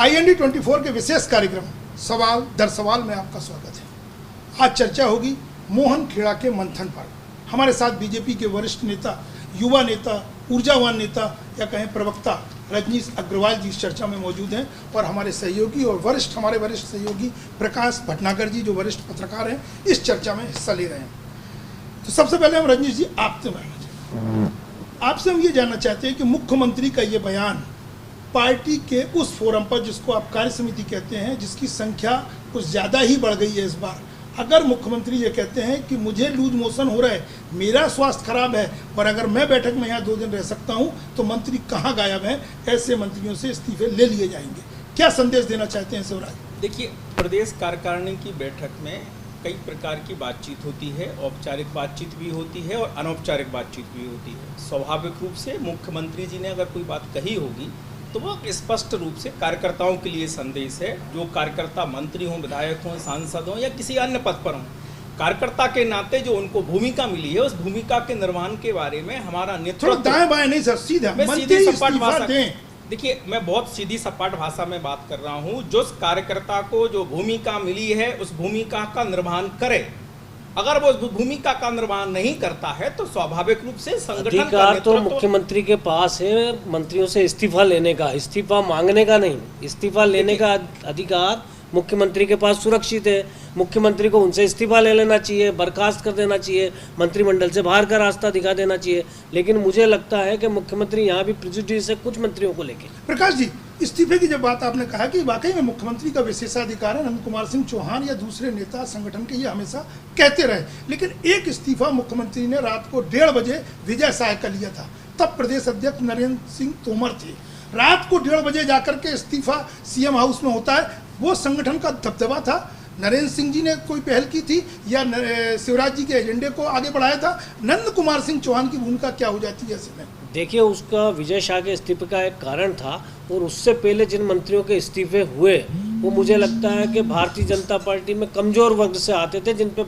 IND24 के विशेष कार्यक्रम सवाल दर सवाल में आपका स्वागत है। आज चर्चा होगी मोहन खेड़ा के मंथन पर। हमारे साथ बीजेपी के वरिष्ठ नेता, युवा नेता, ऊर्जावान नेता या कहें प्रवक्ता रजनीश अग्रवाल जी इस चर्चा में मौजूद हैं और हमारे सहयोगी और हमारे वरिष्ठ सहयोगी प्रकाश भटनागर जी जो वरिष्ठ पत्रकार हैं इस चर्चा में हिस्सा ले रहे हैं। तो सबसे पहले हम रजनीश जी आपसे हम ये जानना चाहते हैं कि मुख्यमंत्री का ये बयान पार्टी के उस फोरम पर जिसको आप कार्य समिति कहते हैं, जिसकी संख्या कुछ ज़्यादा ही बढ़ गई है इस बार, अगर मुख्यमंत्री ये कहते हैं कि मुझे लूज मोशन हो रहा है, मेरा स्वास्थ्य खराब है और अगर मैं बैठक में यहाँ 2 दिन रह सकता हूँ तो मंत्री कहाँ गायब हैं, ऐसे मंत्रियों से इस्तीफे ले लिए जाएंगे। क्या संदेश देना चाहते हैं शिवराज? देखिए, प्रदेश कार्यकारिणी की बैठक में कई प्रकार की बातचीत होती है, औपचारिक बातचीत भी होती है और अनौपचारिक बातचीत भी होती है। स्वाभाविक रूप से मुख्यमंत्री जी ने अगर कोई बात कही होगी तो वो स्पष्ट रूप से कार्यकर्ताओं के लिए संदेश है। जो कार्यकर्ता मंत्री हों, विधायक हों, सांसद हों या किसी अन्य पद पर हों, कार्यकर्ता के नाते जो उनको भूमिका मिली है उस भूमिका के निर्माण के बारे में हमारा नेतृत्व दाएं बाएं नहीं सर, सीधा सीधी सपाट भाषा। देखिए, मैं बहुत सीधी सपाट भाषा में बात कर रहा हूँ। जो कार्यकर्ता को जो भूमिका मिली है उस भूमिका का निर्वहन करे। अगर वो भूमिका का निर्वहन नहीं करता है तो स्वाभाविक रूप से संगठन का अधिकार तो मुख्यमंत्री के पास है मंत्रियों से इस्तीफा लेने का, इस्तीफा मांगने का नहीं। इस्तीफा लेने का अधिकार मुख्यमंत्री के पास सुरक्षित है। मुख्यमंत्री को उनसे इस्तीफा ले लेना चाहिए, बर्खास्त कर देना चाहिए, मंत्रिमंडल से बाहर का रास्ता दिखा देना चाहिए। लेकिन मुझे लगता है कि मुख्यमंत्री यहाँ भी प्रेजुडिस है कुछ मंत्रियों को लेकर। प्रकाश जी, इस्तीफे की जब बात आपने कहा कि वाकई में मुख्यमंत्री का विशेषाधिकार है, नंद कुमार सिंह चौहान या दूसरे नेता संगठन के ये हमेशा कहते रहे, लेकिन एक इस्तीफा मुख्यमंत्री ने रात को 1:30 बजे विजय साय का लिया था। तब प्रदेश अध्यक्ष नरेंद्र सिंह तोमर थे। रात को 1:30 बजे जाकर के इस्तीफा सीएम हाउस में होता है, वो संगठन का दबदबा था। नरेंद्र सिंह जी ने कोई पहल की थी या शिवराज जी के एजेंडे को आगे बढ़ाया था? नंद कुमार सिंह चौहान की भूमिका क्या हो जाती है ऐसे में? देखिए, उसका विजय शाह के इस्तीफे का एक कारण था और उससे पहले जिन मंत्रियों के इस्तीफे हुए वो मुझे लगता है कि भारतीय जनता पार्टी में कमज़ोर वर्ग से आते थे, जिन पे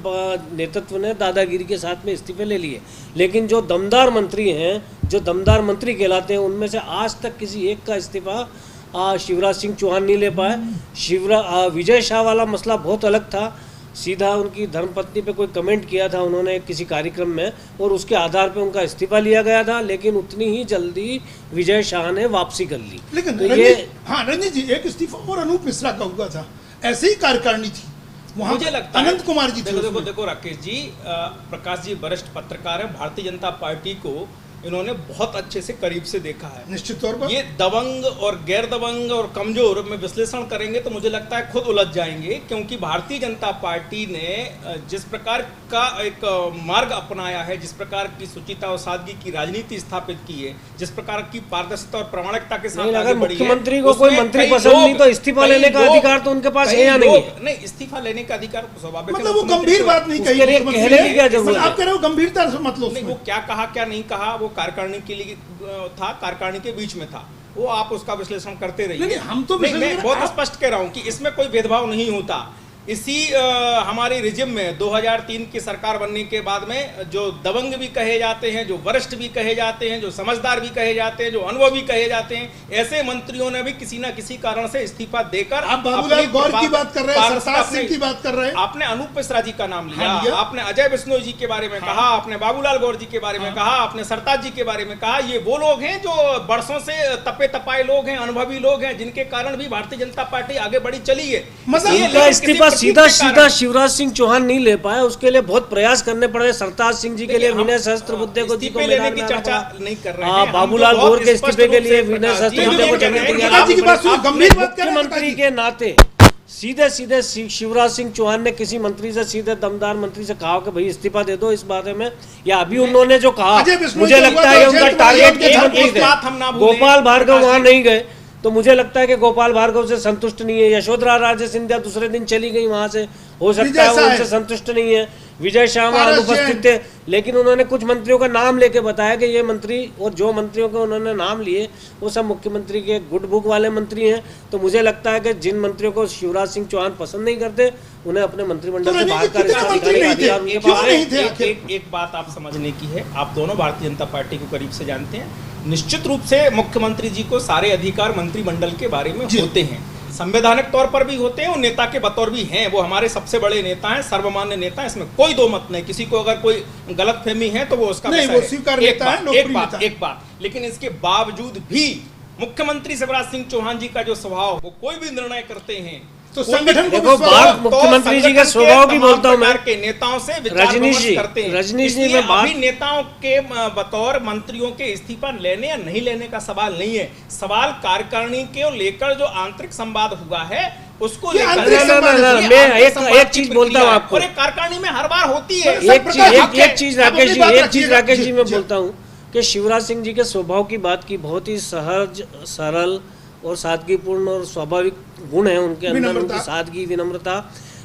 नेतृत्व ने दादागिरी के साथ में इस्तीफे ले लिए। लेकिन जो दमदार मंत्री हैं, जो दमदार मंत्री कहलाते हैं, उनमें से आज तक किसी एक का इस्तीफा शिवराज सिंह चौहान नहीं ले पाए। विजय शाह वाला मसला बहुत अलग था। सीधा उनकी धर्मपत्नी पे कोई कमेंट किया था उन्होंने किसी कार्यक्रम में और उसके आधार पे उनका इस्तीफा लिया गया था, लेकिन उतनी ही जल्दी विजय शाह ने वापसी कर ली। लेकिन तो रणजीत जी, एक इस्तीफा और अनूप मिश्रा का हुआ था, ऐसे ही कार्यकारिणी थी, वहाँ मुझे लगता है अनंत कुमार जी थे। देखो राकेश जी, प्रकाश जी वरिष्ठ पत्रकार हैं। भारतीय जनता पार्टी को इन्होंने बहुत अच्छे से करीब से देखा है। निश्चित तौर पर ये दबंग और गैर दबंग और कमजोर में विश्लेषण करेंगे तो मुझे लगता है खुद उलझ जाएंगे, क्योंकि भारतीय जनता पार्टी ने जिस प्रकार का एक मार्ग अपनाया है, जिस प्रकार की शुचिता और सादगी की राजनीति स्थापित की है, जिस प्रकार की पारदर्शिता और प्रामाणिकता के साथ आगे बढ़ी है, मुख्यमंत्री को कोई मंत्री पसंद नहीं तो इस्तीफा लेने का अधिकार तो उनके पास है या नहीं? नहीं, इस्तीफा लेने का अधिकार स्वाभाविक, मतलब वो गंभीर बात नहीं कही, आप कह रहे हो गंभीरता से मतलब वो क्या कहा क्या नहीं कहा वो कार्यकारिणी के लिए था, कार्यकारिणी के बीच में था, वो आप उसका विश्लेषण करते रहिए। हम तो मैं बहुत स्पष्ट कह रहा हूं कि इसमें कोई भेदभाव नहीं होता। इसी हमारे रिजिम में 2003 की सरकार बनने के बाद में जो दबंग भी कहे जाते हैं, जो वरिष्ठ भी कहे जाते हैं, जो समझदार भी कहे जाते हैं, जो अनुभवी कहे जाते हैं, ऐसे मंत्रियों ने भी किसी ना किसी कारण से इस्तीफा देकर आप बाबूलाल गौर की बात कर रहे हैं, सरताज सिंह की बात कर रहे हैं, आपने अनूप मिश्रा जी का नाम लिया, आपने अजय बिश्नोई जी के बारे में कहा, आपने बाबूलाल गौर जी के बारे में कहा, आपने सरताज जी के बारे में कहा। ये वो लोग हैं जो वर्षों से तपे तपाए लोग हैं, अनुभवी लोग हैं, जिनके कारण भी भारतीय जनता पार्टी आगे बढ़ी चली है। इस्तीफा सीधा शिवराज सिंह चौहान नहीं ले पाए, उसके लिए बहुत प्रयास करने पड़े। सरताज सिंह जी के लिए विनय सहस्त्रबुद्धे को लेने की चर्चा नहीं कर रहे हैं। बाबूलाल गौर के इस्तीफे के लिए विनय सहस्त्रबुद्धे को मुख्यमंत्री के नाते सीधे सीधे शिवराज सिंह चौहान ने किसी मंत्री से, सीधे दमदार मंत्री से कहा कि भाई इस्तीफा दे दो इस बारे में, या अभी उन्होंने जो कहा मुझे लगता है उनका टारगेट के मंत्री थे। गोपाल भार्गव वहां नहीं गए तो मुझे लगता है कि गोपाल भार्गव से संतुष्ट नहीं है। यशोधरा राजे सिंधिया दूसरे दिन चली गई वहां से, हो सकता है वो उनसे संतुष्ट नहीं है। विजय शाह अनुपस्थित थे, लेकिन उन्होंने कुछ मंत्रियों का नाम लेके बताया कि ये मंत्री, और जो मंत्रियों के उन्होंने नाम लिए वो सब मुख्यमंत्री के गुड बुक वाले मंत्री हैं। तो मुझे लगता है कि जिन मंत्रियों को शिवराज सिंह चौहान पसंद नहीं करते उन्हें अपने मंत्रिमंडल से बाहर का एक बात आप समझने की है, आप दोनों भारतीय जनता पार्टी को करीब से जानते हैं। निश्चित रूप से मुख्यमंत्री जी को सारे अधिकार मंत्रिमंडल के बारे में होते हैं, संवैधानिक तौर पर भी होते हैं और नेता के बतौर भी हैं। वो हमारे सबसे बड़े नेता हैं, सर्वमान्य नेता हैं, इसमें कोई दो मत नहीं। किसी को अगर कोई गलतफहमी है तो वो उसका नहीं, वो स्वीकार नेता है, एक बात, लेकिन इसके बावजूद भी मुख्यमंत्री शिवराज सिंह चौहान जी का जो स्वभाव, वो कोई भी निर्णय करते हैं तो संगठन को बात मुख्यमंत्री जी के स्वभाव की बोलता हूं मैं, के नेताओं से रजनीश जी मैं अभी नेताओं के बतौर मंत्रियों के इस्तीफा लेने या नहीं लेने का सवाल नहीं है। सवाल कार्यकारिणी के लेकर जो आंतरिक संवाद हुआ है उसको लेकर मैं एक चीज बोलता हूँ आपको, कार्यकारिणी में हर बार होती है। एक चीज राकेश जी मैं बोलता हूँ कि शिवराज सिंह जी के स्वभाव की बात की, बहुत ही सहज सरल और सादगीपूर्ण और स्वाभाविक गुण है उनके अंदर, उनकी सादगी, विनम्रता।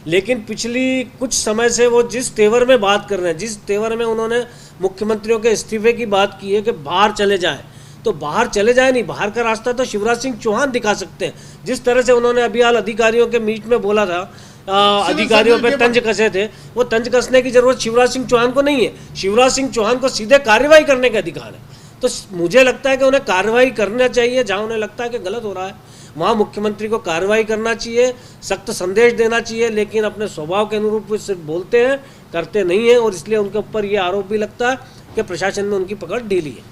लेकिन पिछली कुछ समय से वो जिस तेवर में बात कर रहे हैं, जिस तेवर में उन्होंने मुख्यमंत्रियों के इस्तीफे की बात की है कि बाहर चले जाएं, तो बाहर चले जाए नहीं, बाहर का रास्ता तो शिवराज सिंह चौहान दिखा सकते हैं। जिस तरह से उन्होंने अभी हाल अधिकारियों के मीट में बोला था, अधिकारियों पे तंज कसे थे, वो तंज कसने की जरूरत शिवराज सिंह चौहान को नहीं है। शिवराज सिंह चौहान को सीधे कार्रवाई करने का अधिकार है। तो मुझे लगता है कि उन्हें कार्रवाई करना चाहिए, जहां उन्हें लगता है कि गलत हो रहा है वहां मुख्यमंत्री को कार्रवाई करना चाहिए, सख्त संदेश देना चाहिए। लेकिन अपने स्वभाव के अनुरूप सिर्फ बोलते हैं, करते नहीं है, और इसलिए उनके ऊपर ये आरोप भी लगता है कि प्रशासन ने उनकी पकड़ ढीली है।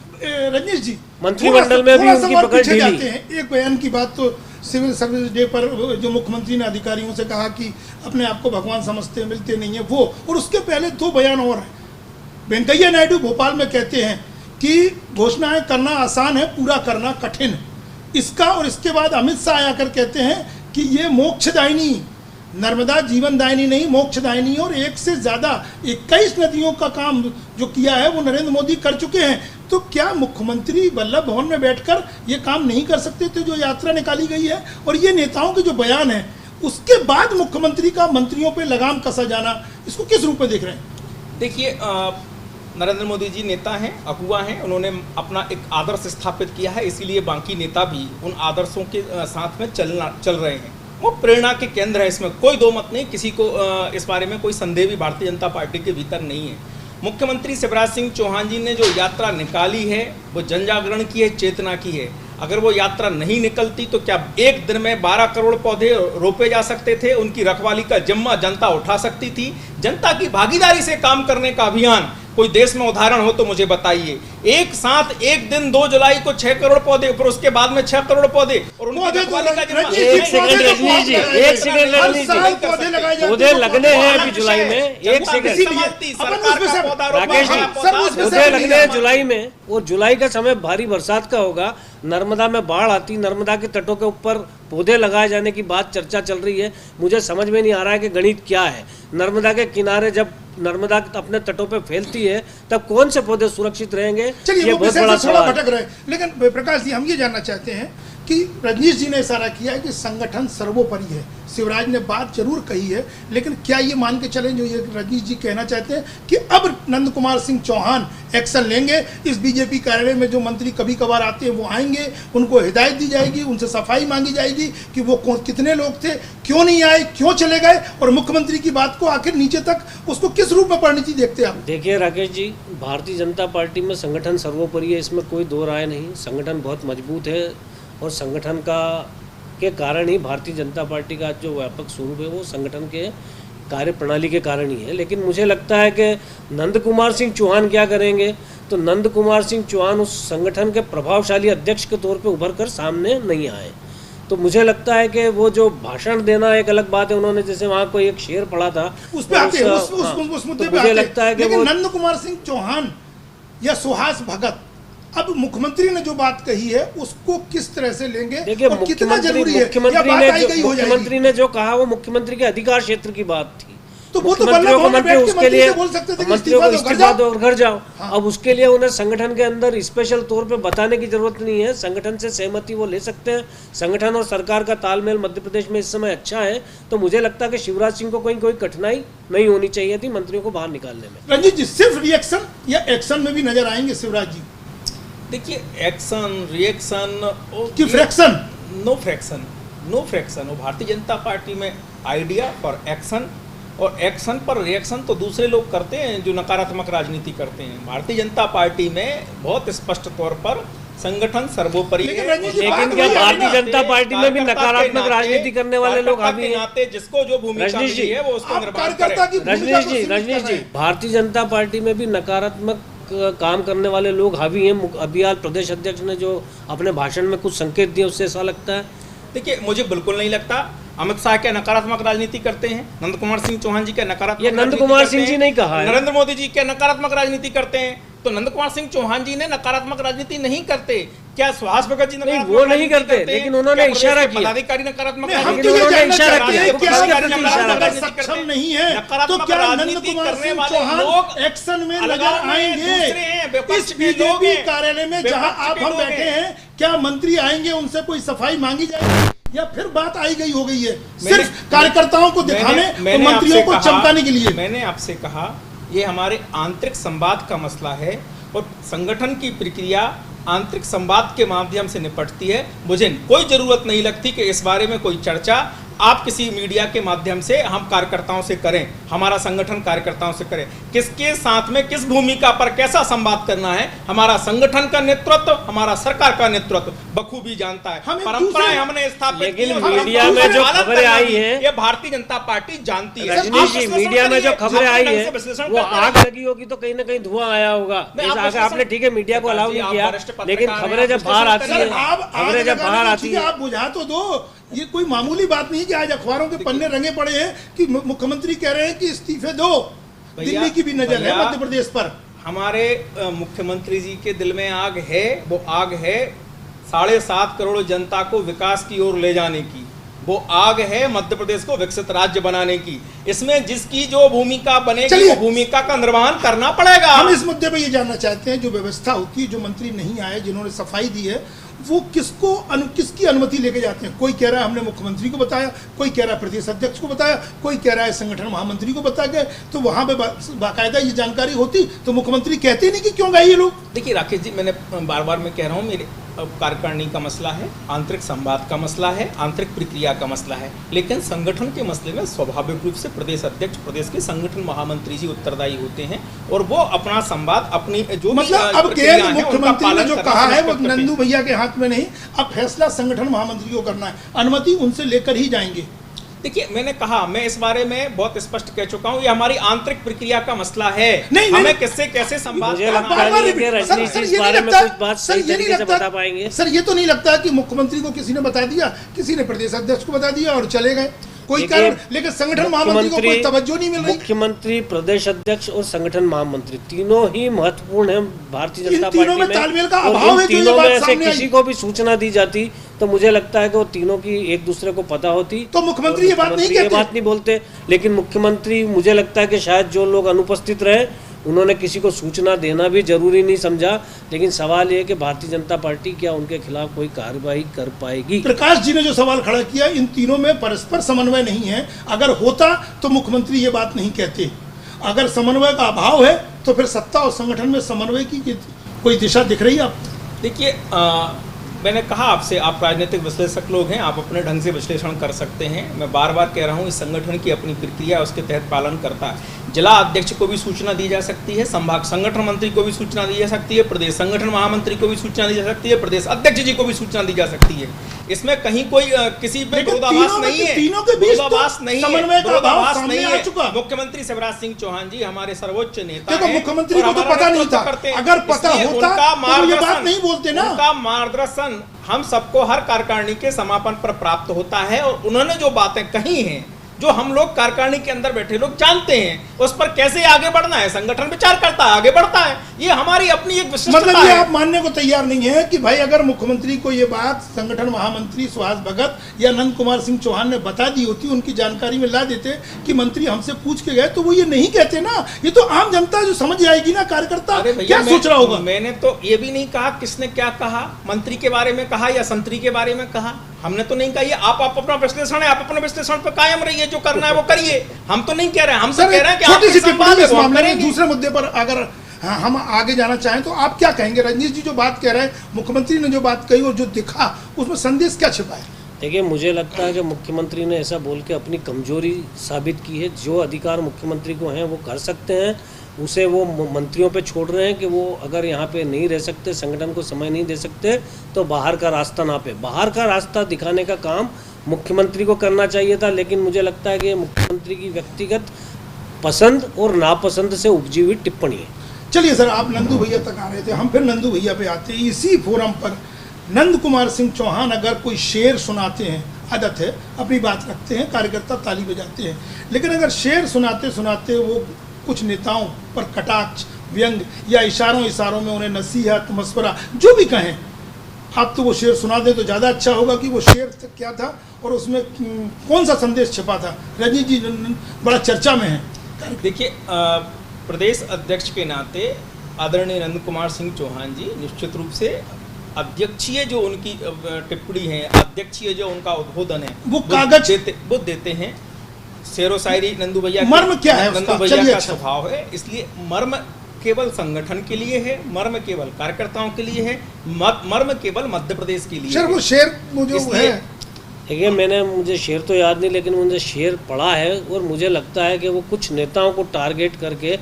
रजनीश जी, मंत्रिमंडल में भी उनकी पकड़ ढीली है। एक बयान की बात तो सिविल सर्विस डे पर जो मुख्यमंत्री ने अधिकारियों से कहा कि अपने आप को भगवान समझते मिलते नहीं है वो, और उसके पहले दो बयान और हैं। वेंकैया नायडू भोपाल में कहते हैं कि घोषणाएं करना आसान है, पूरा करना कठिन है, इसका। और इसके बाद अमित शाह आकर कहते हैं कि ये मोक्षदायिनी, नर्मदा जीवनदायिनी नहीं मोक्षदायिनी, और एक से ज़्यादा 21 नदियों का काम जो किया है वो नरेंद्र मोदी कर चुके हैं। तो क्या मुख्यमंत्री वल्लभ भवन में बैठकर ये काम नहीं कर सकते थे जो यात्रा निकाली गई है? और ये नेताओं के जो बयान है उसके बाद मुख्यमंत्री का मंत्रियों पर लगाम कसा जाना, इसको किस रूप में देख रहे हैं? देखिए, नरेंद्र मोदी जी नेता हैं, अगुवा हैं, उन्होंने अपना एक आदर्श स्थापित किया है, इसीलिए बाकी नेता भी उन आदर्शों के साथ में चल रहे हैं। वो प्रेरणा के केंद्र है, इसमें कोई दो मत नहीं, किसी को इस बारे में कोई संदेह भी भारतीय जनता पार्टी के भीतर नहीं है। मुख्यमंत्री शिवराज सिंह चौहान जी ने जो यात्रा निकाली है वो जन जागरण की है, चेतना की है। अगर वो यात्रा नहीं निकलती तो क्या एक दिन में 12 करोड़ पौधे रोपे जा सकते थे? उनकी रखवाली का जिम्मा जनता उठा सकती थी। जनता की भागीदारी से काम करने का अभियान कोई देश में उदाहरण हो तो मुझे बताइए। एक साथ एक दिन 2 जुलाई को 6 करोड़ पौधे, फिर उसके बाद में 6 करोड़ पौधे, और उनकी रखवाली का जिम्मा। एक सेकंड रजनीश जी, पौधे लगने हैं अभी जुलाई में, एक सेकंड राकेश जी, पौधे लगने हैं जुलाई में, और जुलाई का समय भारी बरसात का होगा। नर्मदा में बाढ़ आती, नर्मदा के तटों के ऊपर पौधे लगाए जाने की बात चर्चा चल रही है। मुझे समझ में नहीं आ रहा है कि गणित क्या है। नर्मदा के किनारे जब नर्मदा अपने तटों पे फैलती है तब कौन से पौधे सुरक्षित रहेंगे? चलिए, वो विषय से थोड़ा भटक रहे, लेकिन प्रकाश जी हम ये जानना चाहते हैं कि रजनीश जी ने इशारा किया है कि संगठन सर्वोपरि है। शिवराज ने बात जरूर कही है, लेकिन क्या ये मान के चलें जो ये रजनीश जी कहना चाहते हैं कि अब नंद कुमार सिंह चौहान एक्शन लेंगे? इस बीजेपी कार्यालय में जो मंत्री कभी कभार आते हैं वो आएंगे, उनको हिदायत दी जाएगी, उनसे सफाई मांगी जाएगी कि वो कितने लोग थे, क्यों नहीं आए, क्यों चले गए, और मुख्यमंत्री की बात को आखिर नीचे तक उसको किस रूप में परिणति देखते हैं आप? देखिए राकेश जी, भारतीय जनता पार्टी में संगठन सर्वोपरि है, इसमें कोई दो राय नहीं। संगठन बहुत मजबूत है, और संगठन के कारण ही भारतीय जनता पार्टी का जो व्यापक स्वरूप है वो संगठन के कार्य प्रणाली के कारण ही है। लेकिन मुझे लगता है कि नंद कुमार सिंह चौहान क्या करेंगे, तो नंद कुमार सिंह चौहान उस संगठन के प्रभावशाली अध्यक्ष के तौर पे उभर कर सामने नहीं आए। तो मुझे लगता है कि वो जो भाषण देना एक अलग बात है, उन्होंने जैसे वहाँ कोई एक शेर पढ़ा था उस पे आते हैं, उस मुद्दे पे मुझे लगता है कि वो नंद कुमार सिंह चौहान या सुहास भगत अब मुख्यमंत्री ने जो बात कही है उसको किस तरह से लेंगे? देखिए, मुख्यमंत्री ने जो कहा वो मुख्यमंत्री के अधिकार क्षेत्र की बात थी। तो वो तो उसके लिए मंत्रियों को इस्तीफा दो और घर जाओ। हाँ। अब उसके लिए उन्हें संगठन के अंदर स्पेशल तौर पे बताने की जरूरत नहीं है। संगठन से सहमति वो ले सकते हैं। संगठन और सरकार का तालमेल मध्य प्रदेश में इस समय अच्छा है। तो मुझे लगता है कि शिवराज सिंह को कोई कठिनाई नहीं होनी चाहिए थी मंत्रियों को बाहर निकालने में। रंजीत जी, सिर्फ रिएक्शन या एक्शन में भी नजर आएंगे शिवराज जी? देखिए, एक्शन रिएक्शन कि फ्रैक्शन? No fraction. वो भारतीय जनता पार्टी में आइडिया फॉर एक्शन, और एक्शन पर रिएक्शन तो दूसरे लोग करते हैं जो नकारात्मक राजनीति करते हैं। भारतीय जनता पार्टी में बहुत स्पष्ट तौर पर संगठन सर्वोपरि है। लेकिन क्या भारतीय जनता पार्टी में भी नकारात्मक राजनीति करने वाले लोग हावी हैं? जिसको जो भूमिका मिली है वो उसको निर्वाह करें। रजनीश जी, भारतीय जनता पार्टी में भी नकारात्मक काम करने वाले लोग हावी हैं। अभी आज प्रदेश अध्यक्ष ने जो अपने भाषण में कुछ संकेत दिए, उससे ऐसा लगता है? देखिए, मुझे बिल्कुल नहीं लगता। अमित शाह क्या नकारात्मक राजनीति करते हैं? नंद कुमार सिंह चौहान जी क्या नकारात्मक? ये नंद कुमार सिंह जी नहीं कहा है। नरेंद्र मोदी जी क्या नकारात्मक राजनीति करते हैं? तो नंद कुमार सिंह चौहान जी ने नकारात्मक राजनीति नहीं करते। क्या सुहास भगत जी नहीं, वो नहीं करते, लेकिन उन्होंने इशारा किया। पदाधिकारी नकारात्मक सक्षम नहीं है, तो क्या नंद कुमार सिंह चौहान एक्शन में नजर आएंगे? इस बीजेपी कार्यालय में जहां आप हम बैठे हैं, क्या मंत्री आएंगे, उनसे कोई सफाई मांगी जाएगी, या फिर बात आई गई हो गई है सिर्फ कार्यकर्ताओं को दिखाने और मंत्रियों को चमकाने के लिए? मैंने आपसे कहा, ये हमारे आंतरिक संवाद का मसला है और संगठन की प्रक्रिया आंतरिक संवाद के माध्यम से निपटती है। मुझे कोई जरूरत नहीं लगती कि इस बारे में कोई चर्चा आप किसी मीडिया के माध्यम से हम कार्यकर्ताओं से करें, हमारा संगठन कार्यकर्ताओं से करें। किसके साथ में किस भूमिका पर कैसा संवाद करना है, हमारा संगठन का नेतृत्व, हमारा सरकार का नेतृत्व बखूबी जानता है। परंपराएं हमने स्थापित, लेकिन मीडिया में जो खबरें आई है, ये भारतीय जनता पार्टी जानती है। रजनीश जी, मीडिया में जो खबरें आई है, वो आग लगी होगी तो कहीं ना कहीं धुआं आया होगा। आपने ठीक है मीडिया को अलाउ नहीं किया, लेकिन खबरें जब बाहर आती है, खबरें जब बाहर आती है, आप बुझा तो दो। ये कोई मामूली बात नहीं कि आज अखबारों के पन्ने रंगे पड़े हैं कि मुख्यमंत्री कह रहे हैं कि इस्तीफे दो। दिल्ली की भी नजर है मध्य प्रदेश पर। हमारे मुख्यमंत्री जी के दिल में आग है, वो आग है 7.5 करोड़ जनता को विकास की ओर ले जाने की। वो आग है मध्य प्रदेश को विकसित राज्य बनाने की। इसमें जिसकी जो भूमिका बनेगी, वो भूमिका का निर्वहन करना पड़ेगा। हम इस मुद्दे पे ये जानना चाहते हैं, जो व्यवस्था होती है, जो मंत्री नहीं आए, जिन्होंने सफाई दी है, वो किसकी अनुमति लेके जाते हैं? कोई कह रहा है हमने मुख्यमंत्री को बताया, कोई कह रहा है प्रदेश अध्यक्ष को बताया, कोई कह रहा है संगठन महामंत्री को बता गए। तो वहां पे बाकायदा ये जानकारी होती तो मुख्यमंत्री कहते नहीं कि क्यों गए ये लोग। देखिए राकेश जी, मैंने बार बार मैं कह रहा हूँ, मेरे कार्यकारिणी का मसला है, आंतरिक संवाद का मसला है, आंतरिक प्रक्रिया का मसला है। लेकिन संगठन के मसले में स्वाभाविक रूप से प्रदेश अध्यक्ष, प्रदेश के संगठन महामंत्री जी उत्तरदायी होते हैं और वो अपना संवाद, अपनी जो मतलब अब केंद्र मुख्यमंत्री ने जो कहा है वो नंदू भैया के हाथ में नहीं, अब फैसला संगठन महामंत्री को करना है, अनुमति उनसे लेकर ही जाएंगे। देखिए, मैंने कहा, मैं इस बारे में बहुत स्पष्ट कह चुका हूँ, ये हमारी आंतरिक प्रक्रिया का मसला है। हमें किससे कैसे संवाद सर, ये तो नहीं लगता कि मुख्यमंत्री को किसी ने बता दिया, किसी ने प्रदेश अध्यक्ष को बता दिया और चले गए, कोई कारण, लेकिन संगठन महामंत्री को कोई तवज्जो नहीं मिल रही। मुख्यमंत्री, प्रदेश अध्यक्ष और संगठन महामंत्री तीनों ही महत्वपूर्ण हैं भारतीय जनता पार्टी में। तालमेल का अभाव है। तीनों में से किसी को भी सूचना दी जाती तो मुझे लगता है कि वो तीनों की एक दूसरे को पता होती। तो मुख्यमंत्री ये बात नहीं बोलते, लेकिन मुख्यमंत्री, मुझे लगता है कि शायद जो लोग अनुपस्थित रहे उन्होंने किसी को सूचना देना भी जरूरी नहीं समझा। लेकिन सवाल ये कि भारतीय जनता पार्टी क्या उनके खिलाफ कोई कार्रवाई कर पाएगी? प्रकाश जी ने जो सवाल खड़ा किया, इन तीनों में परस्पर समन्वय नहीं है। अगर होता तो मुख्यमंत्री ये बात नहीं कहते। अगर समन्वय का अभाव है तो फिर सत्ता और संगठन में समन्वय की कोई दिशा दिख रही है आपको? देखिए, मैंने कहा आपसे, आप राजनीतिक विश्लेषक लोग हैं, आप अपने ढंग से विश्लेषण कर सकते हैं। मैं बार बार कह रहा हूँ, इस संगठन की अपनी प्रक्रिया, उसके तहत पालन करता है। जिला अध्यक्ष को भी सूचना दी जा सकती है, संभाग संगठन मंत्री को भी सूचना दी जा सकती है, प्रदेश संगठन महामंत्री को भी सूचना दी जा सकती है, प्रदेश अध्यक्ष जी को भी सूचना दी जा सकती है। इसमें कहीं कोई किसी पे विरोधाभास नहीं है, विरोधाभास नहीं है, विरोधाभास नहीं है। मुख्यमंत्री शिवराज सिंह चौहान जी हमारे सर्वोच्च नेता हैं। मुख्यमंत्री को तो पता नहीं था, अगर पता होता तो ये बात नहीं बोलते ना। उनका मार्गदर्शन हम सबको हर कार्यकारिणी के समापन पर प्राप्त होता है और उन्होंने जो बातें कही हैं, जो हम लोग कार्यकारिणी के अंदर बैठे लोग जानते हैं, उस पर कैसे आगे बढ़ना है संगठन विचार करता है, आगे बढ़ता है। ये हमारी अपनी एक विशिष्टता मतलब ये आप मानने को तैयार नहीं है कि भाई अगर मुख्यमंत्री को ये बात संगठन महामंत्री सुहास भगत या नंद कुमार सिंह चौहान ने बता दी होती, उनकी जानकारी में ला देते कि मंत्री हमसे पूछ के गए, तो वो ये नहीं कहते ना। ये तो आम जनता जो समझ जाएगी ना, कार्यकर्ता क्या सोच रहा होगा। मैंने तो ये भी नहीं कहा किसने क्या कहा, मंत्री के बारे में कहा या संतरी के बारे में कहा, हमने तो नहीं कहा। ये आप अपना विश्लेषण है, आप अपने विश्लेषण पर कायम रहिए, जो करना है वो करिए। हम तो नहीं कह रहे हैं, हम तो कह रहे हैं कि छोटी सी टिप्पणी इस मामले में। दूसरे मुद्दे पर अगर हम आगे जाना चाहें तो आप क्या कहेंगे? रजनीश जी जो बात कह रहे हैं, मुख्यमंत्री ने जो बात कही और जो दिखा, उसमें संदेश क्या छिपा है? देखिए, मुझे लगता है कि मुख्यमंत्री ने ऐसा बोल के अपनी कमजोरी साबित की है। जो अधिकार मुख्यमंत्री को हैं वो कर सकते हैं, उसे वो मंत्रियों पे छोड़ रहे हैं कि वो अगर यहाँ पे नहीं रह सकते, संगठन को समय नहीं दे सकते, तो बाहर का रास्ता ना पे। बाहर का रास्ता दिखाने का काम मुख्यमंत्री को करना चाहिए था, लेकिन मुझे लगता है कि ये मुख्यमंत्री की व्यक्तिगत पसंद और नापसंद से उपजी हुई टिप्पणी है। चलिए सर, आप नंदू भैया तक आ रहे थे, हम फिर नंदू भैया पे आते हैं। इसी फोरम पर नंद कुमार सिंह चौहान अगर कोई शेर सुनाते हैं, आदत है, अपनी बात रखते हैं, कार्यकर्ता ताली बजाते हैं, लेकिन अगर शेर सुनाते सुनाते वो कुछ नेताओं पर कटाक्ष, व्यंग या इशारों में उन्हें नसीहत, मशवरा जो भी कहें, आप तो वो शेर सुना दें तो ज़्यादा अच्छा होगा कि वो शेर क्या था और उसमें कौन सा संदेश छिपा था। रजनीश जी बड़ा चर्चा में है। देखिए, प्रदेश अध्यक्ष के नाते आदरणीय नंद कुमार सिंह चौहान जी निश्चित रूप से अध्यक्षीय जो उनकी टिप्पणी है, अध्यक्षीय जो उनका उद्बोधन है, वो कागज देते हैं। शेरो शायरी नंदू भैया, मर्म क्या है नंदू भैया का स्वभाव है, इसलिए मर्म केवल संगठन के लिए है, मर्म केवल कार्यकर्ताओं के लिए है, मर्म केवल मध्य प्रदेश के लिए। सर वो शेर मुझे है, देखिए मुझे शेर तो याद नहीं, लेकिन मुझे शेर पढ़ा है और मुझे लगता है कि वो कुछ नेताओं को टारगेट करके,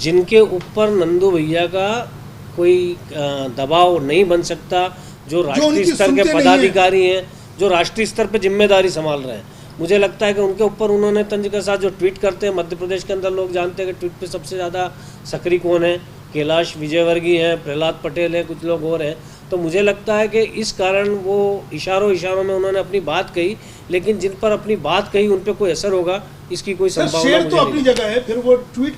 जिनके ऊपर नंदू भैया का कोई दबाव नहीं बन सकता, जो राष्ट्रीय स्तर के पदाधिकारी हैं, जो राष्ट्रीय स्तर पे जिम्मेदारी संभाल रहे हैं, मुझे लगता है कि उनके ऊपर उन्होंने तंज के साथ जो ट्वीट करते हैं। मध्य प्रदेश के अंदर लोग जानते हैं कि ट्वीट पे सबसे ज़्यादा सक्रिय कौन है, कैलाश विजयवर्गीय हैं, प्रहलाद पटेल है, कुछ लोग और हैं। तो मुझे लगता है कि इस कारण वो इशारों में उन्होंने अपनी बात कही, लेकिन जिन पर अपनी बात कही उन पर कोई असर होगा इसकी कोई संभावना शेर तो अपनी जगह है। फिर वो ट्वीट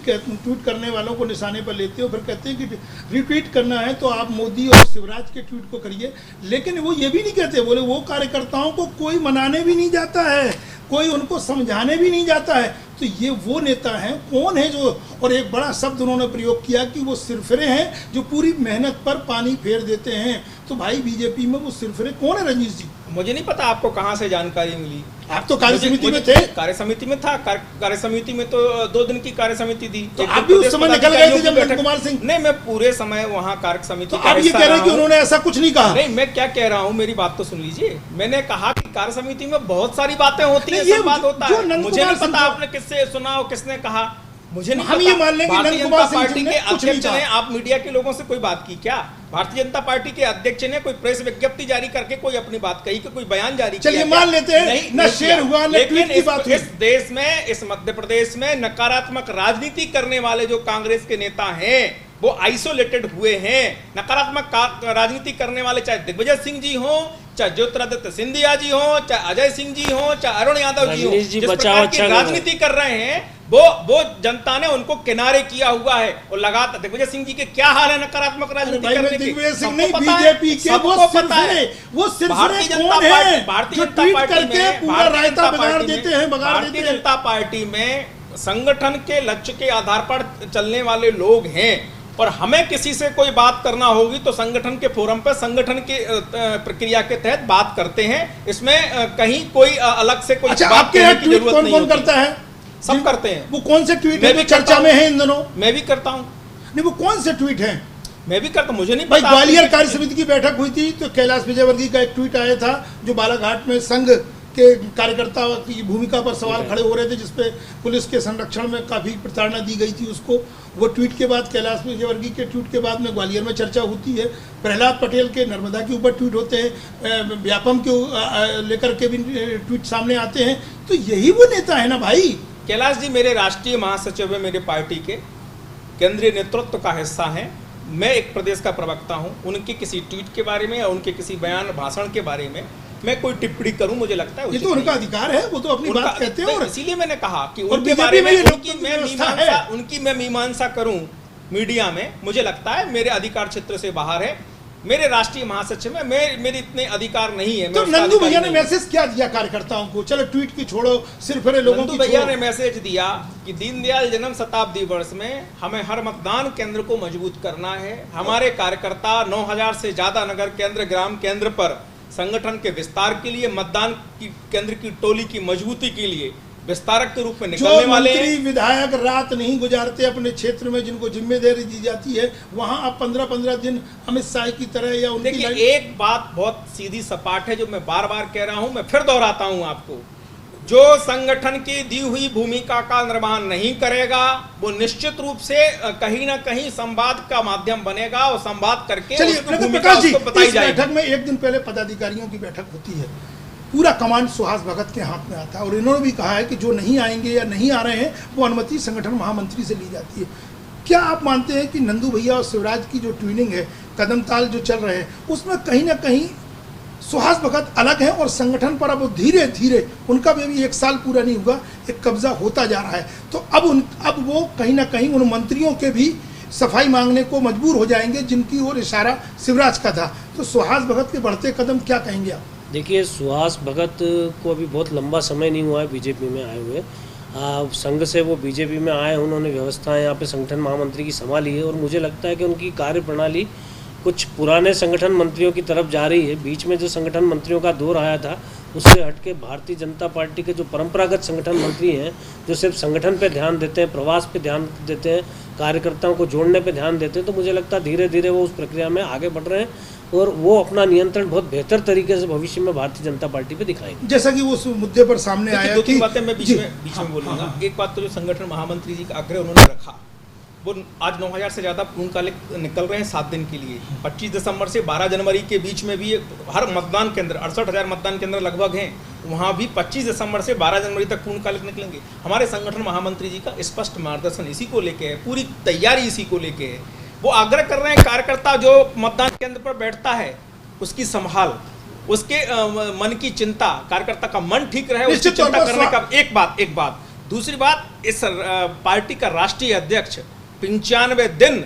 करने वालों को निशाने पर लेते हो, फिर कहते हैं कि रिट्वीट करना है तो आप मोदी और शिवराज के ट्वीट को करिए, लेकिन वो ये भी नहीं कहते, बोले वो कार्यकर्ताओं को कोई मनाने भी नहीं जाता है, कोई उनको समझाने भी नहीं जाता है। तो ये वो नेता हैं, कौन है जो, और एक बड़ा शब्द उन्होंने प्रयोग किया कि वो सिरफिरे हैं जो पूरी मेहनत पर पानी फेर देते हैं। तो भाई बीजेपी में वो सिरफिरे कौन है रजनीश जी? मुझे नहीं पता आपको कहाँ से जानकारी मिली। आप तो कार्य समिति में थे। कार्य समिति में था, कार्य समिति में तो 2 दिन की कार्य समिति थी। तो आप भी उस समय निकल गए थे जब नंद कुमार सिंह? नहीं, मैं पूरे समय वहाँ कार्य समिति। तो आप ये कह रहे हैं कि उन्होंने ऐसा कुछ नहीं कहा? नहीं, मैं क्या कह रहा हूँ, मेरी बात तो सुन लीजिए। मैंने कहा कि कार्य समिति में बहुत सारी बातें होती है, सब बात होता है। मुझे नहीं पता आपने किससे सुना और किसने कहा, मुझे नहीं हम ये मान लें कि भारतीय जनता पार्टी के अध्यक्ष ने, आप मीडिया के लोगों से कोई बात की क्या? भारतीय जनता पार्टी के अध्यक्ष ने कोई प्रेस विज्ञप्ति जारी करके कोई अपनी बात कही कि कोई बयान जारी किया? चलिए मान लेते हैं न शेर हुआ न ट्वीट की बात हुई। इस देश में, इस मध्य प्रदेश में नकारात्मक राजनीति करने वाले जो कांग्रेस के नेता हैं वो आइसोलेटेड हुए हैं। नकारात्मक राजनीति करने वाले चाहे दिग्विजय सिंह जी हो, चाहे ज्योतिरादित्य सिंधिया जी हो, चाहे अजय सिंह जी हो, चाहे अरुण यादव जी हो, जिस प्रकार की राजनीति कर रहे हैं वो जनता ने उनको किनारे किया हुआ है। और लगातार दिग्विजय सिंह जी के क्या हाल है नकारात्मक राजनीति करने के? दिग्विजय सिंह नहीं, बीजेपी के वो पता है। वो भारतीय जनता पार्टी में संगठन के लक्ष्य के आधार पर चलने वाले लोग हैं, और हमें किसी से कोई बात करना होगी तो संगठन के फोरम पर संगठन की प्रक्रिया के तहत बात करते हैं। इसमें कहीं कोई अलग से कोई बात करने की जरूरत नहीं। कौन करता है? सब करते हैं। वो कौन से ट्वीट है चर्चा में है इन दिनों? मैं भी करता हूँ। नहीं, वो कौन से ट्वीट हैं? मैं भी करता, मुझे नहीं पता। ग्वालियर कार्य समिति की बैठक हुई थी तो कैलाश विजयवर्गीय का एक ट्वीट आया था जो बालाघाट में संघ के कार्यकर्ता की भूमिका पर सवाल खड़े हो रहे थे, जिसपे पुलिस के संरक्षण में काफ़ी प्रताड़ना दी गई थी उसको। वो ट्वीट के बाद, कैलाश विजयवर्गीय के ट्वीट के बाद में ग्वालियर में चर्चा होती है। प्रहलाद पटेल के नर्मदा के ऊपर ट्वीट होते हैं, व्यापम के लेकर के भी ट्वीट सामने आते हैं। तो यही वो नेता है ना भाई। कैलाश जी मेरे राष्ट्रीय महासचिव है, मेरे पार्टी के केंद्रीय नेतृत्व का हिस्सा है। मैं एक प्रदेश का प्रवक्ता हूं। उनके किसी ट्वीट के बारे में या उनके किसी बयान भाषण के बारे में मैं कोई टिप्पणी करूं, मुझे लगता है ये तो उनका अधिकार है, वो तो अपनी बात कहते हैं। और इसीलिए मैंने कहा कि उनके बारे में उनकी मैं मीमांसा करूं मीडिया में, मुझे लगता है मेरे अधिकार क्षेत्र से बाहर है। मेरे राष्ट्रीय महासचिव में मेरे इतने अधिकार नहीं है। तो नंदू भैया ने मैसेज क्या दिया कार्यकर्ताओं को? चलो ट्वीट की छोड़ो, सिर्फ लोगों की भैया ने मैसेज दिया कि दीनदयाल जन्म शताब्दी वर्ष में हमें हर मतदान केंद्र को मजबूत करना है। हमारे कार्यकर्ता 9000 से ज्यादा नगर केंद्र, ग्राम केंद्र पर संगठन के विस्तार के लिए, मतदान की केंद्र की टोली की मजबूती के लिए विस्तारक के रूप में निकलने वाले मंत्री विधायक रात नहीं गुजारते अपने क्षेत्र में, जिनको जिम्मेदारी दी जाती है, वहां आप 15-15 दिन अमित शाह की तरह या उनकी। देखिए, एक बात बहुत सीधी सपाट है जो मैं बार बार कह रहा हूं, मैं फिर दोहराता हूं आपको। जो संगठन की दी हुई भूमिका का निर्वहन नहीं करेगा वो निश्चित रूप से कहीं ना कहीं संवाद का माध्यम बनेगा और संवाद करके उसकी भूमिका उसको बताई जाएगी। बैठक में एक दिन पहले पदाधिकारियों की बैठक होती है, पूरा कमांड सुहास भगत के हाथ में आता है और इन्होंने भी कहा है कि जो नहीं आएंगे या नहीं आ रहे हैं वो अनुमति संगठन महामंत्री से ली जाती है। क्या आप मानते हैं कि नंदू भैया और शिवराज की जो ट्यूनिंग है, कदम ताल जो चल रहे हैं, उसमें कहीं ना कहीं सुहास भगत अलग हैं और संगठन पर अब धीरे धीरे उनका भी 1 साल पूरा नहीं हुआ, एक कब्जा होता जा रहा है, तो अब वो कहीं ना कहीं उन मंत्रियों के भी सफाई मांगने को मजबूर हो जाएंगे जिनकी ओर इशारा शिवराज का था। तो सुहास भगत के बढ़ते कदम क्या कहेंगे आप? देखिए, सुहास भगत को अभी बहुत लंबा समय नहीं हुआ है बीजेपी में आए हुए। संघ से वो बीजेपी में आए, उन्होंने व्यवस्थाएं यहाँ पे संगठन महामंत्री की संभाली है और मुझे लगता है कि उनकी कार्य प्रणाली कुछ पुराने संगठन मंत्रियों की तरफ जा रही है। बीच में जो संगठन मंत्रियों का दौर आया था उससे हटके भारतीय जनता पार्टी के जो परंपरागत संगठन मंत्री हैं, जो सिर्फ संगठन पे ध्यान देते हैं, प्रवास पे ध्यान देते हैं, कार्यकर्ताओं को जोड़ने पे ध्यान देते हैं, तो मुझे लगता है धीरे धीरे वो उस प्रक्रिया में आगे बढ़ रहे हैं और वो अपना नियंत्रण बहुत बेहतर तरीके से भविष्य में भारतीय जनता पार्टी पे दिखाएंगे। जैसा कि वो उस मुद्दे पर सामने आया, 2-3 बातें मैं बीच में बोलूंगा। एक बात तो जो संगठन महामंत्री जी का आग्रह उन्होंने रखा, वो आज 9000 से ज़्यादा पूर्णकालिक निकल रहे हैं 7 दिन के लिए। 25 दिसंबर से 12 जनवरी के बीच में भी हर मतदान केंद्र 68,000 मतदान केंद्र लगभग हैं, वहाँ भी 25 दिसंबर से 12 जनवरी तक पूर्णकालिक निकलेंगे। हमारे संगठन महामंत्री जी का स्पष्ट मार्गदर्शन इसी को लेके है, पूरी तैयारी इसी को लेके है। वो आग्रह कर रहे हैं कार्यकर्ता जो मतदान केंद्र पर बैठता है उसकी संभाल, उसके मन की चिंता, कार्यकर्ता का मन ठीक रहे उसकी चिंता करने का एक बात। दूसरी बात, इस पार्टी का राष्ट्रीय अध्यक्ष 95 दिन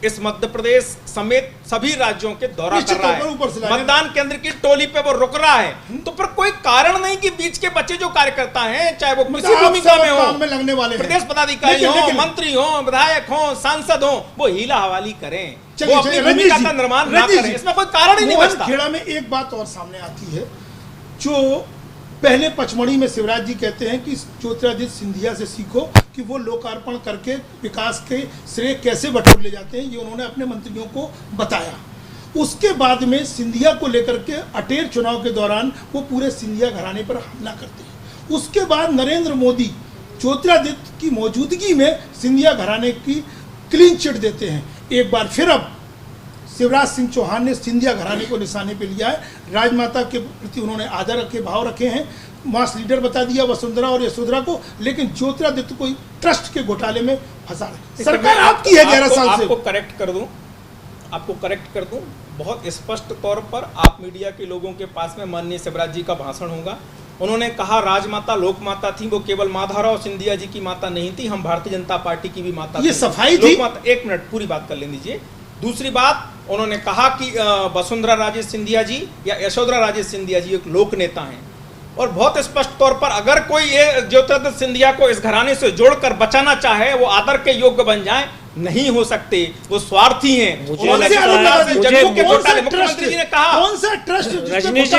इस मध्य प्रदेश समेत सभी राज्यों के दौरा कर रहा है, मतदान केंद्र की टोली पे वो रुक रहा है, तो पर कोई कारण नहीं कि बीच के बच्चे जो कार्यकर्ता हैं, चाहे वो किसी भूमिका में हो, लगने वाले प्रदेश पदाधिकारी हो, मंत्री हो, विधायक हो, सांसद हो, वो हीला हवाली करें, वो अपनी भूमिका का निर्माण ना करें, इसमें कोई कारण ही नहीं बचता। खेड़ा में एक बात और सामने आती है, जो पहले पचमढ़ी में शिवराज जी कहते हैं कि ज्योतिरादित्य सिंधिया से सीखो कि वो लोकार्पण करके विकास के श्रेय कैसे बटोर ले जाते हैं, ये उन्होंने अपने मंत्रियों को बताया। उसके बाद में सिंधिया को लेकर के अटेर चुनाव के दौरान वो पूरे सिंधिया घराने पर हमला करते हैं। उसके बाद नरेंद्र मोदी ज्योतिरादित्य की मौजूदगी में सिंधिया घराने की क्लीन चिट देते हैं। एक बार फिर अब शिवराज सिंह चौहान ने सिंधिया घराने को निशाने पे लिया है। राजमाता के प्रति उन्होंने आदर के भाव रखे हैं, मास लीडर बता दिया वसुंधरा और यशोधरा को, लेकिन ज्योतिरादित्य को ट्रस्ट के घोटाले में फंसा रहे। सरकार आपकी है 11 साल से। आपको करेक्ट कर दूं, बहुत स्पष्ट तौर पर आप मीडिया के लोगों के पास में माननीय शिवराज जी का भाषण होगा। उन्होंने कहा राजमाता लोक माता थी, वो केवल माधवराव सिंधिया जी की माता नहीं थी, हम भारतीय जनता पार्टी की भी माता ये सफाई थी। एक मिनट पूरी बात कर लेने दीजिए। दूसरी बात, उन्होंने कहा कि वसुंधरा राजे सिंधिया जी या यशोधरा राजे सिंधिया जी एक लोक नेता हैं, और बहुत स्पष्ट तौर पर अगर कोई ये ज्योतिरादित्य सिंधिया को इस घराने से जोड़कर बचाना चाहे, वो आदर के योग्य बन जाए, नहीं हो सकते, वो स्वार्थी हैं।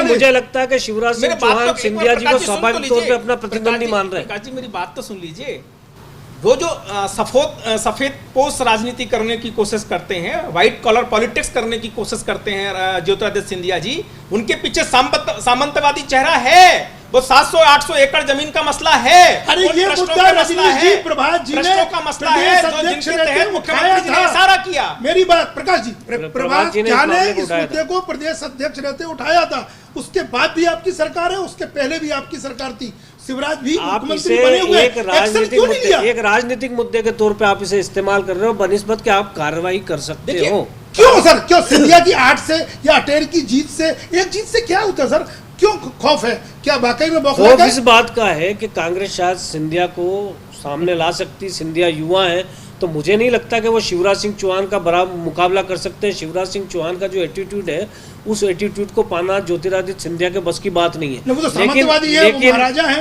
मुझे लगता है कि शिवराज सिंह चौहान सिंधिया जी को स्वाभाविक तौर पे अपना प्रतिद्वंदी मान रहे हैं। मेरी बात तो सुन लीजिए। वो जो सफेद पोस्ट राजनीति करने की कोशिश करते हैं, व्हाइट कॉलर पॉलिटिक्स करने की कोशिश करते हैं ज्योतिरादित्य सिंधिया जी, उनके पीछे सामंतवादी चेहरा है। वो 700-800 एकड़ जमीन का मसला है, अरे ये मुद्दा रजनीश जी, प्रभात जी ने का मसला है, जो जिनके तहत मुख्यमंत्री जी ने इशारा किया। मेरी बात प्रकाश जी, प्रभात जी ने इस मुद्दे को प्रदेश अध्यक्ष रहते उठाया था। उसके बाद भी आपकी सरकार है, उसके पहले भी आपकी सरकार थी, शिवराज भी मुख्यमंत्री बने हुए। एक राजनीतिक मुद्दे के तौर पे आप इसे इस्तेमाल कर रहे हो बनिस्बत के आप कार्रवाई कर सकते हो। क्यों सर, क्यों सिंधिया की 8 से या अटेर की जीत से, एक जीत से क्या होता है सर? क्यों खौफ है? क्या वाकई में खौफ इस बात का है कि कांग्रेस शायद सिंधिया को सामने ला सकती, सिंधिया युवा है, तो मुझे नहीं लगता कि वो शिवराज सिंह चौहान का बड़ा मुकाबला कर सकते हैं। शिवराज सिंह चौहान का जो एटीट्यूड है, उस एटीट्यूड को पाना ज्योतिरादित्य सिंधिया के बस की बात नहीं है। लेकिन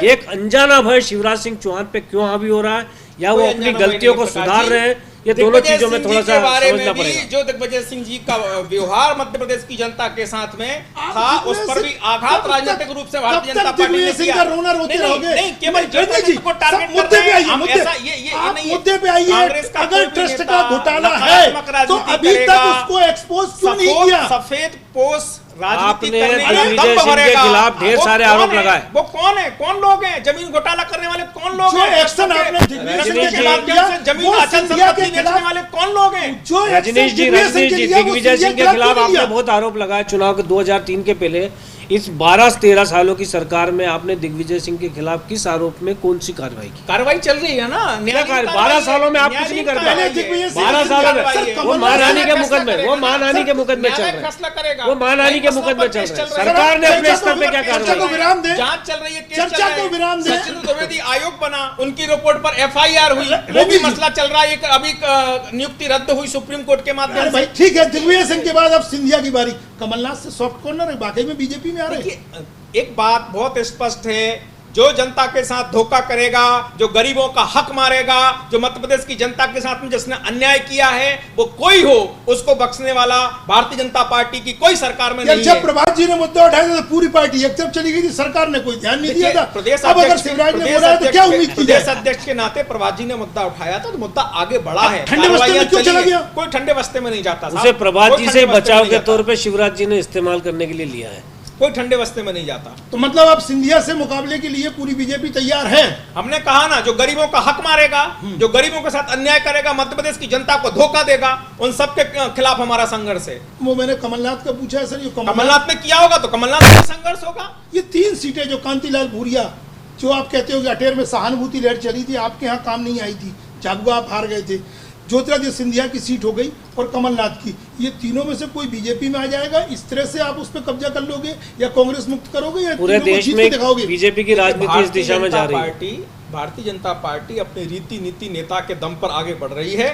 एक अनजाना भय शिवराज सिंह चौहान पे क्यों हावी हो रहा है, या वो अपनी गलतियों को सुधार रहे हैं, ये दोनों चीजों में थोड़ा सा समझना पड़ेगा। जो दिग्विजय सिंह जी का व्यवहार मध्य प्रदेश की जनता के साथ में था, उस पर भी आघात राजनीतिक रूप से भारतीय जनता पार्टी ने किया। नहीं, केवल ज्योतिरादित्य को टारगेट करते हैं हम। ऐसा ये मुद्दे पे आइए, अगर ट्रस्ट का घोटाला है तो अभी तक उसको एक्सपोज क्यों नहीं किया? सफेद पोस्ट राजनीति आपने करने का दिग्विजय दम सिंह के भरेगा। खिलाफ ढेर वो सारे कौन आरोप है? लगाए। वो कौन है? कौन लोग हैं? जमीन घोटाला करने वाले कौन लोग जो हैं? एक्शन आपने दिग्विजय सिंह के खिलाफ माध्यम किया, से जमीन वो अचल सिंधिया संपत्ति के बेचने खिलाफ वाले कौन लोग हैं? जो रजनीश जी दिग्विजय सिंह के खिलाफ आपने बहुत आरोप लगाया। चुनाव के 2003 के पहले इस 12-13 सालों की सरकार में आपने दिग्विजय सिंह के खिलाफ किस आरोप में कौन सी कार्रवाई की? कार्रवाई चल रही है ना, 12 सालों में आप कुछ नहीं कर पाए। 12 सालों में वो मानहानि के मुकदमे, वो मानहानि के मुकदमे चल रहे फैसला करेगा, हैं, वो मानहानि के मुकदमे चल रहे हैं। सरकार ने अपने स्तर पे क्या चर्चा को कार्रवाई? विराम दें, जांच चल रही है, केस चर्चा चल रहा को है। विराम दें। सचिन द्विवेदी आयोग बना, उनकी रिपोर्ट पर FIR हुई, वो रजनीश भी जी। मसला चल रहा है। एक अभी नियुक्ति रद्द हुई सुप्रीम कोर्ट के अरे माध्यम भाई से। ठीक है, दिग्विजय सिंह के बाद अब सिंधिया की बारी। कमलनाथ से सॉफ्ट कॉर्नर है, वाकई में बीजेपी में आ रहे हैं। देखिए, एक बात बहुत स्पष्ट है, जो जनता के साथ धोखा करेगा, जो गरीबों का हक मारेगा, जो मध्य प्रदेश की जनता के साथ में जिसने अन्याय किया है, वो कोई हो, उसको बख्शने वाला भारतीय जनता पार्टी की कोई सरकार में नहीं जब है। प्रभात जी ने मुद्दा उठाया था तो पूरी पार्टी एक तरफ चली गई थी, सरकार ने कोई ध्यान नहीं दिया था। प्रदेश अब अगर अध्यक्ष शिवराज ने बोला है तो क्या उम्मीद की प्रदेश जाए? अध्यक्ष के नाते प्रभात जी ने मुद्दा उठाया था, तो मुद्दा आगे बढ़ा है। ठंडे बस्ते में कार्रवाइयां क्यों चली चला हैं। गया? कोई ठंडे बस्ते में नहीं जाता उसे साहब। प्रभात कोई जी ठंडे से बस्ते में बचाव नहीं के जाता। तौर पे शिवराज जी ने इस्तेमाल करने के लिए लिया है। कोई ठंडे बस्ते में नहीं जाता। तो मतलब अब सिंधिया से मुकाबले के लिए पूरी बीजेपी तैयार है। हमने कहा ना, जो गरीबों का हक मारेगा, जो गरीबों के साथ अन्याय करेगा, मध्य प्रदेश की जनता को धोखा देगा, उन सबके खिलाफ हमारा संघर्ष है। वो मैंने कमलनाथ का पूछा है सर, ये कमलनाथ ने किया होगा तो कमलनाथ का संघर्ष होगा। ये 3 सीटें जो कांतिलाल भूरिया, जो आप कहते हो कि अटेर में सहानुभूति लहर चली थी, आपके यहाँ काम नहीं आई थी, झाबुआ आप हार गए थे, ज्योतिरादित्य सिंधिया की सीट हो गई और कमलनाथ की, ये तीनों में से कोई बीजेपी में आ जाएगा? इस तरह से आप उस पर कब्जा कर लोगे या कांग्रेस मुक्त करोगे या पूरे तीनों को देश जीत के में दिखाओगे? बीजेपी की राजनीति इस दिशा में जा रही है। भारतीय जनता पार्टी अपनी रीति नीति नेता के दम पर आगे बढ़ रही है।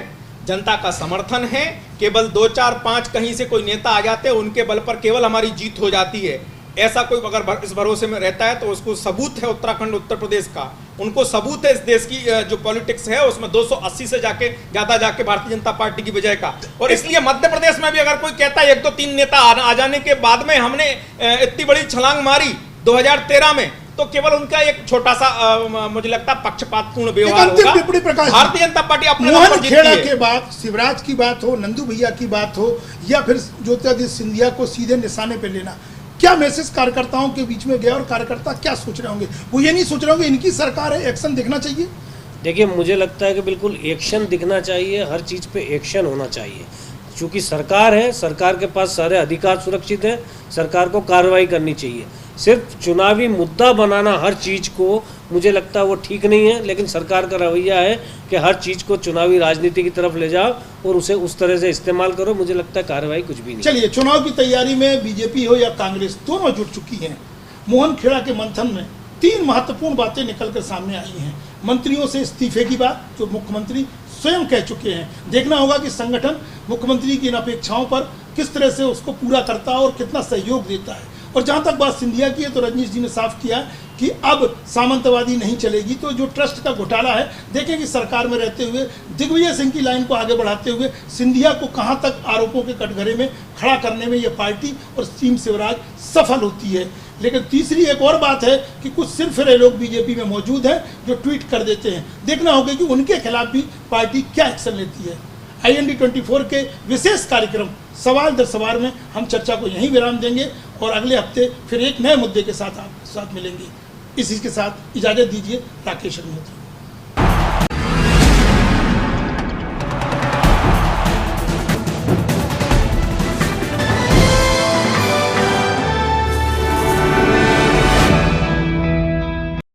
जनता का समर्थन है। केवल 2, 4, 5 कहीं से कोई नेता आ जाते हैं, उनके बल पर केवल हमारी जीत हो जाती है। ऐसा कोई अगर इस भरोसे में रहता है तो उसको सबूत है उत्तराखंड, उत्तर प्रदेश का, उनको सबूत है इस देश की जो पॉलिटिक्स है उसमें 280 से ज्यादा जाके भारतीय जनता पार्टी की विजय का। और इसलिए मध्य प्रदेश में भी अगर कोई कहता है 1, 2, 3 नेता आ जाने के बाद में हमने इतनी बड़ी छलांग मारी 2013 में, तो केवल उनका एक छोटा सा मुझे लगता है पक्षपातपूर्ण व्यवहार होगा। भारतीय जनता पार्टी अपने मोहन खेड़ा के बाद शिवराज की बात हो, नंदू भैया की बात हो, या फिर ज्योतिरादित्य सिंधिया को सीधे निशाने पे लेना, क्या मैसेज कार्यकर्ताओं के बीच में गया और कार्यकर्ता क्या सोच रहे होंगे? वो ये नहीं सोच रहे होंगे इनकी सरकार है, एक्शन दिखना चाहिए? देखिए, मुझे लगता है कि बिल्कुल एक्शन दिखना चाहिए, हर चीज़ पे एक्शन होना चाहिए। चूँकि सरकार है, सरकार के पास सारे अधिकार सुरक्षित है, सरकार को कार्रवाई करनी चाहिए। सिर्फ चुनावी मुद्दा बनाना हर चीज़ को, मुझे लगता है वो ठीक नहीं है। लेकिन सरकार का रवैया है कि हर चीज़ को चुनावी राजनीति की तरफ ले जाओ और उसे उस तरह से इस्तेमाल करो। मुझे लगता है कार्रवाई कुछ भी नहीं। चलिए, चुनाव की तैयारी में बीजेपी हो या कांग्रेस, दोनों जुट चुकी हैं। मोहन खेड़ा के मंथन में 3 महत्वपूर्ण बातें निकल कर सामने आई हैं। मंत्रियों से इस्तीफे की बात, जो मुख्यमंत्री स्वयं कह चुके हैं। देखना होगा कि संगठन मुख्यमंत्री की इन अपेक्षाओं पर किस तरह से उसको पूरा करता है और कितना सहयोग देता है। और जहाँ तक बात सिंधिया की है, तो रजनीश जी ने साफ किया कि अब सामंतवादी नहीं चलेगी। तो जो ट्रस्ट का घोटाला है, देखें कि सरकार में रहते हुए दिग्विजय सिंह की लाइन को आगे बढ़ाते हुए सिंधिया को कहाँ तक आरोपों के कटघरे में खड़ा करने में ये पार्टी और टीम शिवराज सफल होती है। लेकिन तीसरी एक और बात है कि कुछ सिरफिरे लोग बीजेपी में मौजूद हैं जो ट्वीट कर देते हैं। देखना होगा कि उनके खिलाफ भी पार्टी क्या एक्शन लेती है। IND 24 के विशेष कार्यक्रम सवाल दर सवाल में हम चर्चा को यहीं विराम देंगे और अगले हफ्ते फिर एक नए मुद्दे के साथ आपके साथ मिलेंगे। इसी के साथ इजाज़त दीजिए, राकेश अग्निहोत्री।